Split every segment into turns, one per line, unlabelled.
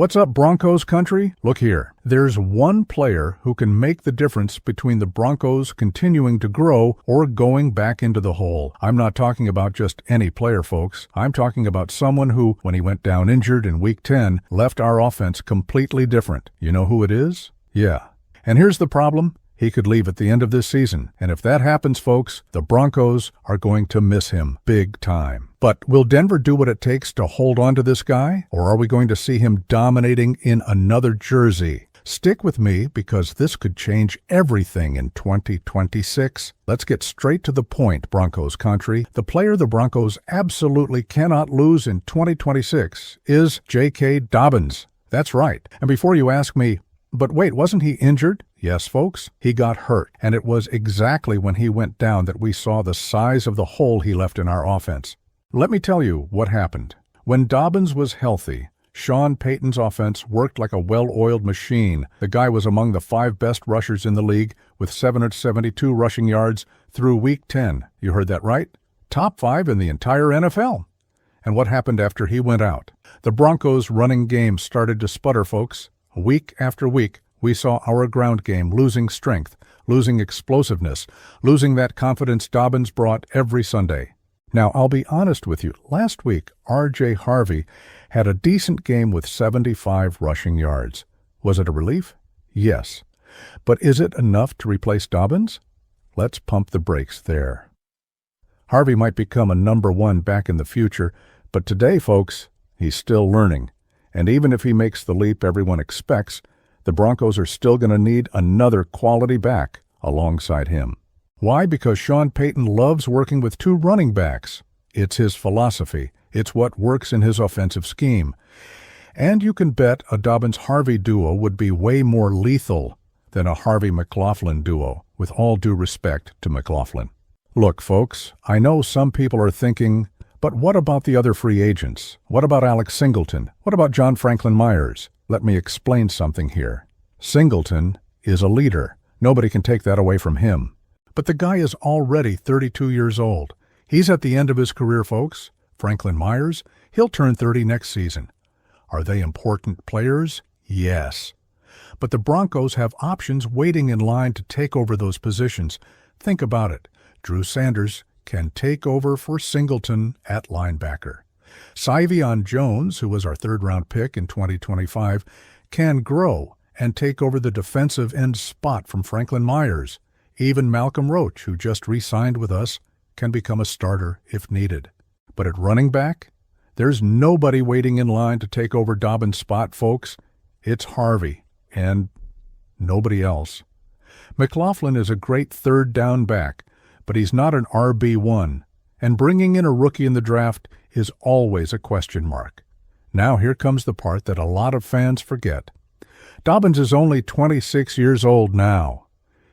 What's up, Broncos country? Look here. There's one player who can make the difference between the Broncos continuing to grow or going back into the hole. I'm not talking about just any player, folks. I'm talking about someone who, when he went down injured in Week 10, left our offense completely different. You know who it is? Yeah. And here's the problem. He could leave at the end of this season. And if that happens, folks, the Broncos are going to miss him big time. But will Denver do what it takes to hold on to this guy? Or are we going to see him dominating in another jersey? Stick with me because this could change everything in 2026. Let's get straight to the point, Broncos country. The player the Broncos absolutely cannot lose in 2026 is J.K. Dobbins. That's right. And before you ask me, but wait, wasn't he injured? Yes, folks, he got hurt, and it was exactly when he went down that we saw the size of the hole he left in our offense. Let me tell you what happened. When Dobbins was healthy, Sean Payton's offense worked like a well-oiled machine. The guy was among the 5 best rushers in the league with 772 rushing yards through Week 10. You heard that right? Top 5 in the entire NFL. And what happened after he went out? The Broncos' running game started to sputter, folks. Week after week, we saw our ground game losing strength, losing explosiveness, losing that confidence Dobbins brought every Sunday. Now, I'll be honest with you. Last week, R.J. Harvey had a decent game with 75 rushing yards. Was it a relief? Yes. But is it enough to replace Dobbins? Let's pump the brakes there. Harvey might become a number 1 back in the future, but today, folks, he's still learning. And even if he makes the leap everyone expects, the Broncos are still going to need another quality back alongside him. Why? Because Sean Payton loves working with 2 running backs. It's his philosophy. It's what works in his offensive scheme. And you can bet a Dobbins-Harvey duo would be way more lethal than a Harvey-McLaughlin duo, with all due respect to McLaughlin. Look, folks, I know some people are thinking, but what about the other free agents? What about Alex Singleton? What about John Franklin Myers? Let me explain something here. Singleton is a leader. Nobody can take that away from him. But the guy is already 32 years old. He's at the end of his career, folks. Franklin Myers, he'll turn 30 next season. Are they important players? Yes. But the Broncos have options waiting in line to take over those positions. Think about it. Drew Sanders can take over for Singleton at linebacker. Syvion Jones, who was our 3rd-round pick in 2025, can grow and take over the defensive end spot from Franklin Myers. Even Malcolm Roach, who just re-signed with us, can become a starter if needed. But at running back, there's nobody waiting in line to take over Dobbins' spot, folks. It's Harvey and nobody else. McLaughlin is a great 3rd down back, but he's not an RB1, and bringing in a rookie in the draft is always a question mark. Now here comes the part that a lot of fans forget. Dobbins is only 26 years old now.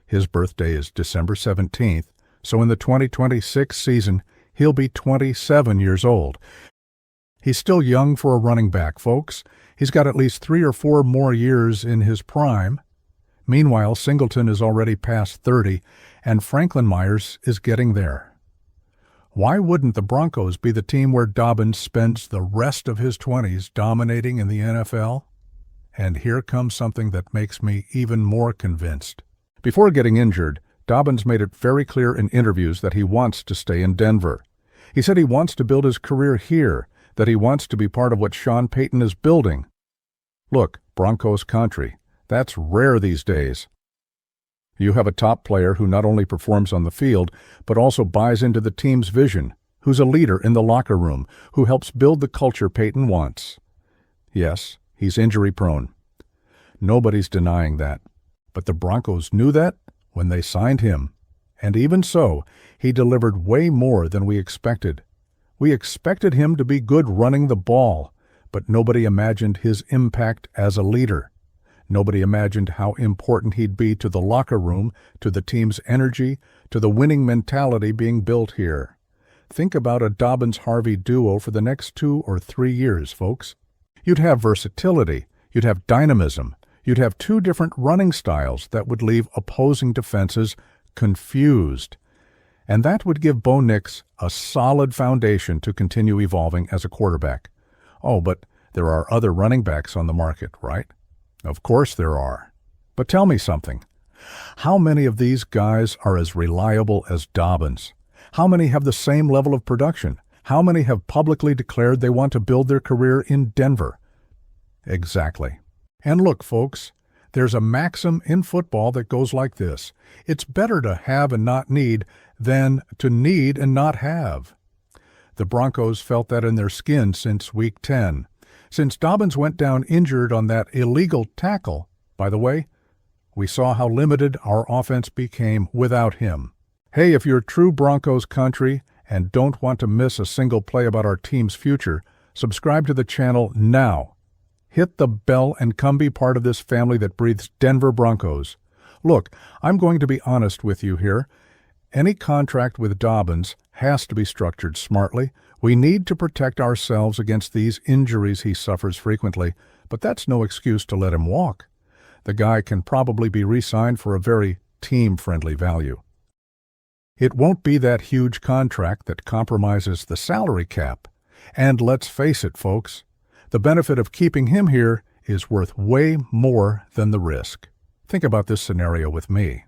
His birthday is December 17th, so in the 2026 season, he'll be 27 years old. He's still young for a running back, folks. He's got at least 3 or 4 more years in his prime. Meanwhile, Singleton is already past 30, and Franklin Myers is getting there. Why wouldn't the Broncos be the team where Dobbins spends the rest of his 20s dominating in the NFL? And here comes something that makes me even more convinced. Before getting injured, Dobbins made it very clear in interviews that he wants to stay in Denver. He said he wants to build his career here, that he wants to be part of what Sean Payton is building. Look, Broncos country, that's rare these days. You have a top player who not only performs on the field, but also buys into the team's vision, who's a leader in the locker room, who helps build the culture Payton wants. Yes, he's injury-prone. Nobody's denying that. But the Broncos knew that when they signed him. And even so, he delivered way more than we expected. We expected him to be good running the ball, but nobody imagined his impact as a leader. Nobody imagined how important he'd be to the locker room, to the team's energy, to the winning mentality being built here. Think about a Dobbins-Harvey duo for the next 2 or 3 years, folks. You'd have versatility. You'd have dynamism. You'd have 2 different running styles that would leave opposing defenses confused. And that would give Bo Nix a solid foundation to continue evolving as a quarterback. Oh, but There are other running backs on the market, right? Of course there are. But tell me something. How many of these guys are as reliable as Dobbins? How many have the same level of production? How many have publicly declared they want to build their career in Denver? Exactly. And look, folks, there's a maxim in football that goes like this. It's better to have and not need than to need and not have. The Broncos felt that in their skin since Week 10. Since Dobbins went down injured on that illegal tackle, by the way, we saw how limited our offense became without him. Hey, if you're true Broncos country and don't want to miss a single play about our team's future, subscribe to the channel now. Hit the bell and come be part of this family that breathes Denver Broncos. Look, I'm going to be honest with you here. Any contract with Dobbins has to be structured smartly. We need to protect ourselves against these injuries he suffers frequently, but that's no excuse to let him walk. The guy can probably be re-signed for a very team-friendly value. It won't be that huge contract that compromises the salary cap. And let's face it, folks, the benefit of keeping him here is worth way more than the risk. Think about this scenario with me.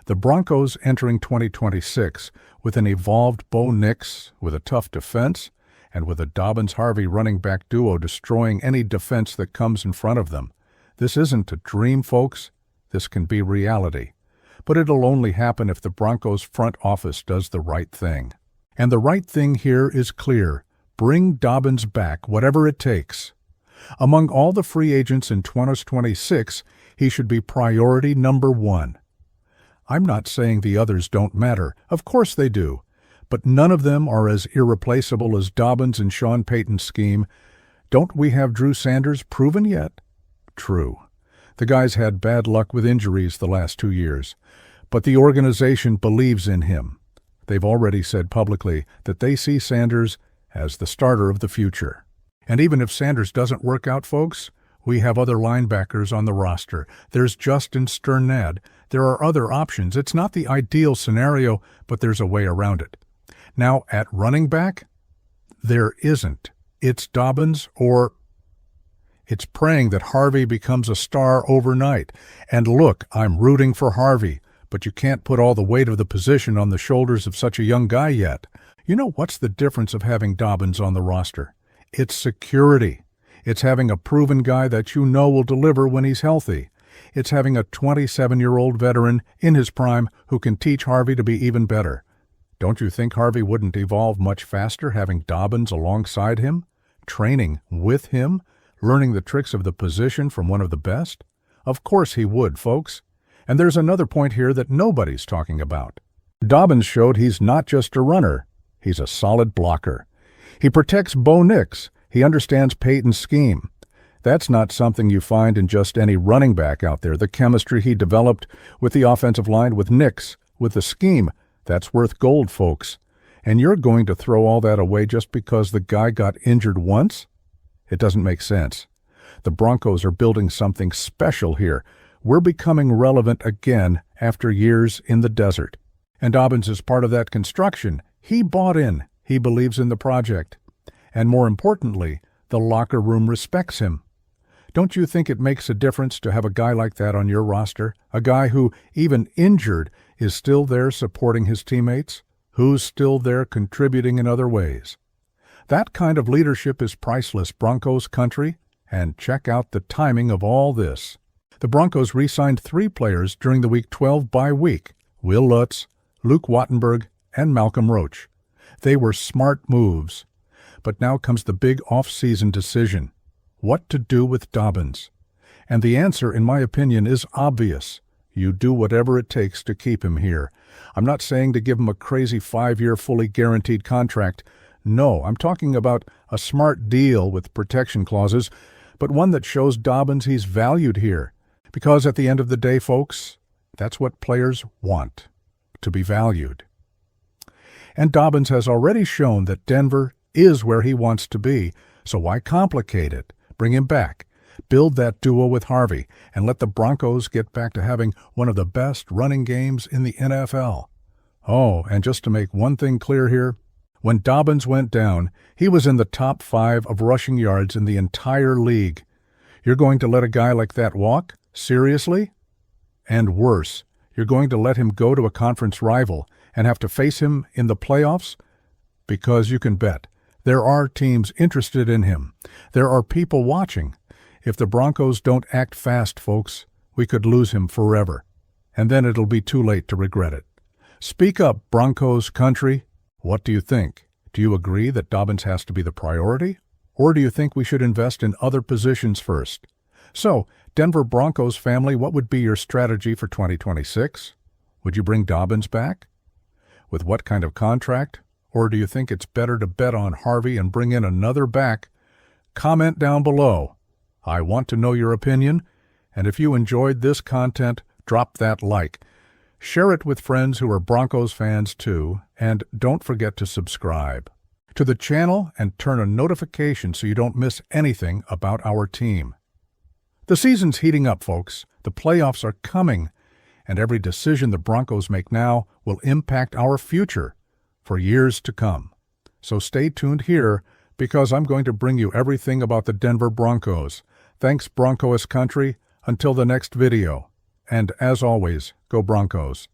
The Broncos entering 2026 with an evolved Bo Nix, with a tough defense, and with a Dobbins-Harvey running back duo destroying any defense that comes in front of them. This isn't a dream, folks. This can be reality. But it'll only happen if the Broncos front office does the right thing. And the right thing here is clear. Bring Dobbins back, whatever it takes. Among all the free agents in 2026, he should be priority number one. I'm not saying the others don't matter. Of course they do. But none of them are as irreplaceable as Dobbins and Sean Payton's scheme. Don't we have Drew Sanders proven yet? True. The guy's had bad luck with injuries the last 2 years. But the organization believes in him. They've already said publicly that they see Sanders as the starter of the future. And even if Sanders doesn't work out, folks, we have other linebackers on the roster. There's Justin Sternad. There are other options. It's not the ideal scenario, but there's a way around it. Now, at running back, there isn't. It's Dobbins or it's praying that Harvey becomes a star overnight. And look, I'm rooting for Harvey, but you can't put all the weight of the position on the shoulders of such a young guy yet. You know what's the difference of having Dobbins on the roster? It's security. It's having a proven guy that you know will deliver when he's healthy. It's having a 27-year-old veteran in his prime who can teach Harvey to be even better. Don't you think Harvey wouldn't evolve much faster having Dobbins alongside him, training with him, learning the tricks of the position from one of the best? Of course he would, folks. And there's another point here that nobody's talking about. Dobbins showed he's not just a runner. He's a solid blocker. He protects Bo Nix. He understands Payton's scheme. That's not something you find in just any running back out there. The chemistry he developed with the offensive line, with Nix, with the scheme, that's worth gold, folks. And you're going to throw all that away just because the guy got injured once? It doesn't make sense. The Broncos are building something special here. We're becoming relevant again after years in the desert. And Dobbins is part of that construction. He bought in. He believes in the project. And more importantly, the locker room respects him. Don't you think it makes a difference to have a guy like that on your roster? A guy who, even injured, is still there supporting his teammates? Who's still there contributing in other ways? That kind of leadership is priceless, Broncos country. And check out the timing of all this. The Broncos re-signed 3 players during the Week 12 bye week: Will Lutz, Luke Wattenberg, and Malcolm Roach. They were smart moves. But now comes the big off-season decision. What to do with Dobbins? And the answer, in my opinion, is obvious. You do whatever it takes to keep him here. I'm not saying to give him a crazy 5-year fully guaranteed contract. No, I'm talking about a smart deal with protection clauses, but one that shows Dobbins he's valued here. Because at the end of the day, folks, that's what players want, to be valued. And Dobbins has already shown that Denver is where he wants to be, so why complicate it? Bring him back. Build that duo with Harvey, and let the Broncos get back to having one of the best running games in the NFL. Oh, and just to make one thing clear here, When Dobbins went down, he was in the top 5 of rushing yards in the entire league. You're going to let a guy like that walk? Seriously? And worse, you're going to let him go to a conference rival and have to face him in the playoffs? Because you can bet, there are teams interested in him. There are people watching. If the Broncos don't act fast, folks, we could lose him forever. And then it'll be too late to regret it. Speak up, Broncos country. What do you think? Do you agree that Dobbins has to be the priority? Or do you think we should invest in other positions first? So, Denver Broncos family, what would be your strategy for 2026? Would you bring Dobbins back? With what kind of contract? Or do you think it's better to bet on Harvey and bring in another back? Comment down below. I want to know your opinion. And if you enjoyed this content, drop that like. Share it with friends who are Broncos fans too, and don't forget to subscribe to the channel and turn on notifications so you don't miss anything about our team. The season's heating up, folks. The playoffs are coming, and every decision the Broncos make now will impact our future for years to come. So stay tuned here, because I'm going to bring you everything about the Denver Broncos. Thanks, Broncos country. Until the next video. And as always, go Broncos.